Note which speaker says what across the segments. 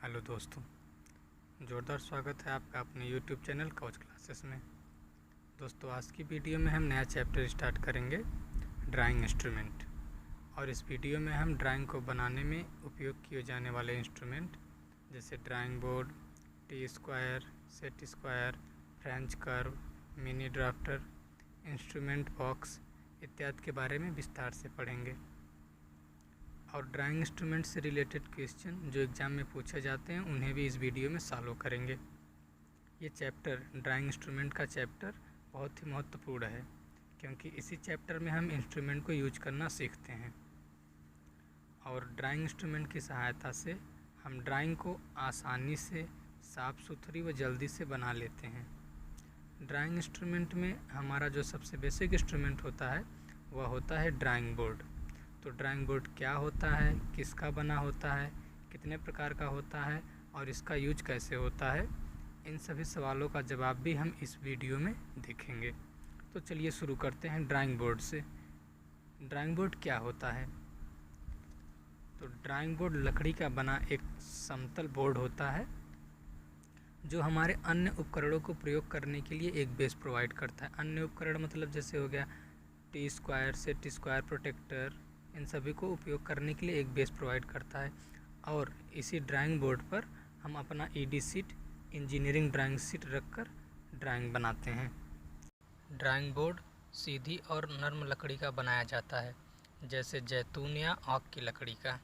Speaker 1: Hello दोस्तों, ज़ोरदार स्वागत है आपका अपने YouTube चैनल कोच क्लासेस में। दोस्तों, आज की वीडियो में हम नया चैप्टर स्टार्ट करेंगे, ड्राइंग इंस्ट्रूमेंट। और इस वीडियो में हम ड्राइंग को बनाने में उपयोग किए जाने वाले इंस्ट्रूमेंट जैसे drawing board, T square, set square, French curve, mini drafter, instrument box इत्यादि के बारे में विस्तार से पढ़ेंगे। और ड्राइंग इंस्ट्रूमेंट से रिलेटेड क्वेश्चन जो एग्ज़ाम में पूछे जाते हैं उन्हें भी इस वीडियो में सॉल्व करेंगे। ये चैप्टर, ड्राइंग इंस्ट्रूमेंट का चैप्टर बहुत ही महत्वपूर्ण है, क्योंकि इसी चैप्टर में हम इंस्ट्रूमेंट को यूज करना सीखते हैं। और ड्राइंग इंस्ट्रूमेंट की सहायता से हम ड्राइंग को आसानी से, साफ़ सुथरी व जल्दी से बना लेते हैं। ड्राइंग इंस्ट्रूमेंट में हमारा जो सबसे बेसिक इंस्ट्रूमेंट होता है वह होता है ड्राइंग बोर्ड। तो ड्राइंग बोर्ड क्या होता है, किसका बना होता है, कितने प्रकार का होता है और इसका यूज कैसे होता है, इन सभी सवालों का जवाब भी हम इस वीडियो में देखेंगे। तो चलिए शुरू करते हैं ड्राइंग बोर्ड से। ड्राइंग बोर्ड क्या होता है? तो ड्राइंग बोर्ड लकड़ी का बना एक समतल बोर्ड होता है जो हमारे अन्य उपकरणों को प्रयोग करने के लिए एक बेस प्रोवाइड करता है। अन्य उपकरण मतलब जैसे हो गया T square, set square, protractor, इन सभी को उपयोग करने के लिए एक बेस प्रोवाइड करता है। और इसी ड्राइंग बोर्ड पर हम अपना ED sheet, engineering drawing sheet रखकर ड्राइंग बनाते हैं। ड्राइंग बोर्ड सीधी और नर्म लकड़ी का बनाया जाता है, जैसे जैतून या ओक की लकड़ी का।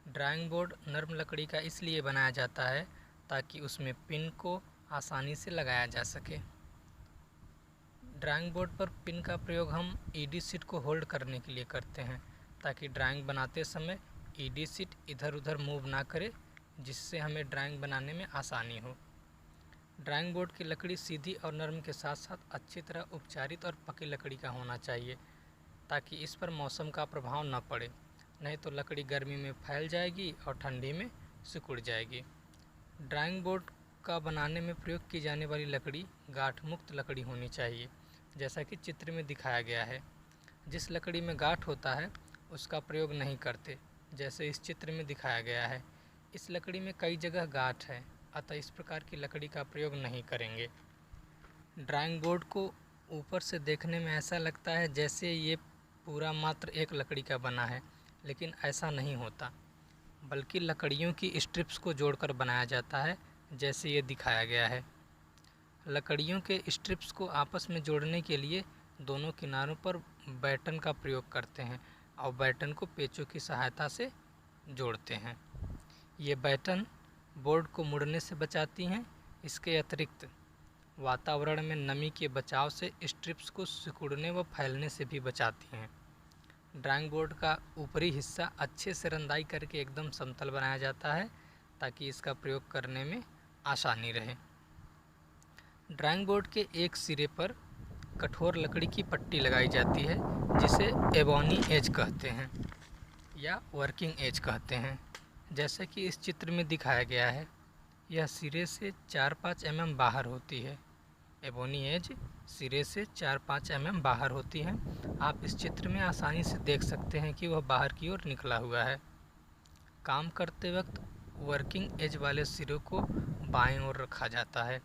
Speaker 1: ड्राइंग बोर्ड नर्म लकड़ी का इसलिए बनाया जाता है ताकि उसमें पिन को आसानी से लगाया जा सके। ड्राइंग बोर्ड पर पिन का प्रयोग हम ईडी शीट को होल्ड करने के लिए करते हैं, ताकि ड्राइंग बनाते समय ईडी शीट इधर उधर मूव ना करे, जिससे हमें ड्राइंग बनाने में आसानी हो। ड्राइंग बोर्ड की लकड़ी सीधी और नरम के साथ साथ अच्छी तरह उपचारित और पकी लकड़ी का होना चाहिए, ताकि इस पर मौसम का प्रभाव न पड़े, नहीं तो लकड़ी गर्मी में फैल जाएगी और ठंडी में सिकुड़ जाएगी। ड्राइंग बोर्ड का बनाने में प्रयोग की जाने वाली लकड़ी गांठ मुक्त लकड़ी होनी चाहिए, जैसा कि चित्र में दिखाया गया है। जिस लकड़ी में गांठ होता है उसका प्रयोग नहीं करते, जैसे इस चित्र में दिखाया गया है। इस लकड़ी में कई जगह गांठ है, अतः इस प्रकार की लकड़ी का प्रयोग नहीं करेंगे। ड्राइंग बोर्ड को ऊपर से देखने में ऐसा लगता है जैसे ये पूरा मात्र एक लकड़ी का बना है, लेकिन ऐसा नहीं होता, बल्कि लकड़ियों की स्ट्रिप्स को जोड़कर बनाया जाता है, जैसे ये दिखाया गया है। लकड़ियों के स्ट्रिप्स को आपस में जोड़ने के लिए दोनों किनारों पर बैटन का प्रयोग करते हैं और बैटन को पेचों की सहायता से जोड़ते हैं। ये बैटन बोर्ड को मुड़ने से बचाती हैं। इसके अतिरिक्त वातावरण में नमी के बचाव से स्ट्रिप्स को सिकुड़ने व फैलने से भी बचाती हैं। ड्राइंग बोर्ड का ऊपरी हिस्सा अच्छे से रंधाई करके एकदम समतल बनाया जाता है, ताकि इसका प्रयोग करने में आसानी रहे। ड्राइंग बोर्ड के एक सिरे पर कठोर लकड़ी की पट्टी लगाई जाती है, जिसे एबोनी एज कहते हैं या वर्किंग एज कहते हैं, जैसे कि इस चित्र में दिखाया गया है। यह सिरे से 4-5 mm बाहर होती है। एबोनी एज सिरे से 4-5 mm बाहर होती है। आप इस चित्र में आसानी से देख सकते हैं कि वह बाहर की ओर निकला हुआ है। काम करते वक्त वर्किंग एज वाले सिरों को बाएं ओर रखा जाता है।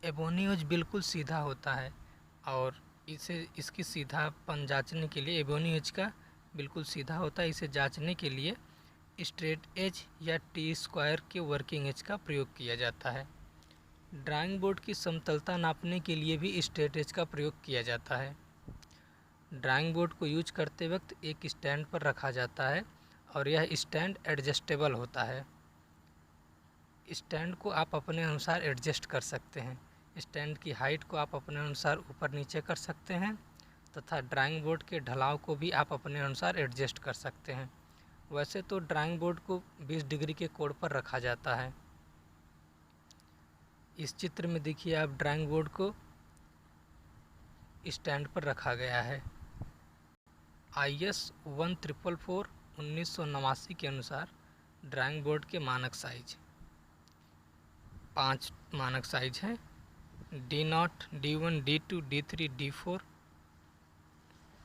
Speaker 1: एबोनी एज बिल्कुल सीधा होता है और इसकी सीधापन जांचने के लिए, एबोनी एज का बिल्कुल सीधा होता है, इसे जांचने के लिए स्ट्रेट एज या टी स्क्वायर के वर्किंग एज का प्रयोग किया जाता है। ड्राइंग बोर्ड की समतलता नापने के लिए भी स्ट्रेट एज का प्रयोग किया जाता है। ड्राइंग बोर्ड को यूज करते वक्त एक स्टैंड पर रखा जाता है और यह स्टैंड एडजस्टेबल होता है। स्टैंड को आप अपने अनुसार एडजस्ट कर सकते हैं। स्टैंड की हाइट को आप अपने अनुसार ऊपर नीचे कर सकते हैं तथा ड्राइंग बोर्ड के ढलाव को भी आप अपने अनुसार एडजस्ट कर सकते हैं। वैसे तो ड्राइंग बोर्ड को 20 डिग्री के कोण पर रखा जाता है। इस चित्र में देखिए आप, ड्राइंग बोर्ड को स्टैंड पर रखा गया है। IS 1444 1989 के अनुसार ड्राइंग बोर्ड के मानक साइज 5 मानक साइज हैं: D0, D1, D2, D3, D4।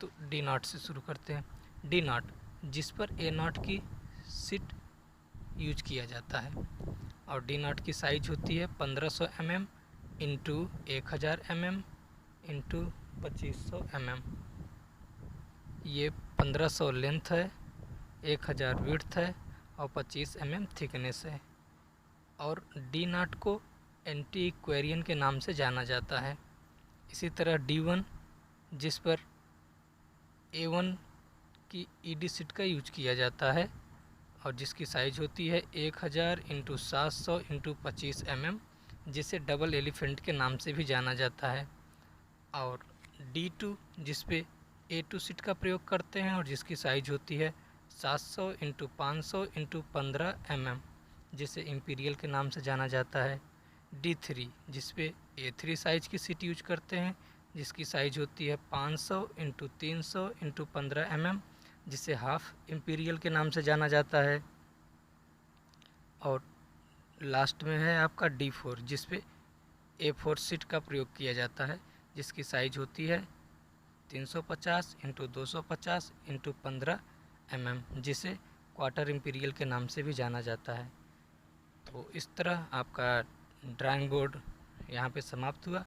Speaker 1: तो D0 से शुरू करते हैं। D0 जिस पर A0 की सीट यूज किया जाता है। और डी नॉट की साइज होती है 1500 mm into 1000 mm into 2500 mm। ये 1500 लेंथ है, 1000 विड्थ है और 25 mm थिकनेस है। और डी नॉट को एंटी इक्वेरियन के नाम से जाना जाता है। इसी तरह D1 जिस पर A1 की ईडी सीट का यूज किया जाता है और जिसकी साइज होती है 1000 इंटू 700 इंटू 25 mm, जिसे डबल एलिफेंट के नाम से भी जाना जाता है। और D2 जिस पे A2 सीट का प्रयोग करते हैं और जिसकी साइज होती है 700 इंटू 500 इंटू 15 mm, जिसे इम्पीरियल के नाम से जाना जाता है। D3 जिस पे A3 साइज की सीट यूज करते हैं, जिसकी साइज होती है 500 इंटू 300 इंटू 15 mm, जिसे हाफ इम्पीरियल के नाम से जाना जाता है। और लास्ट में है आपका D4 जिस पे A4 सीट का प्रयोग किया जाता है, जिसकी साइज होती है 350 इंटू 250 इंटू 15 mm, जिसे क्वार्टर इम्पीरियल के नाम से भी जाना जाता है। तो इस तरह आपका ड्राइंग बोर्ड यहाँ पे समाप्त हुआ।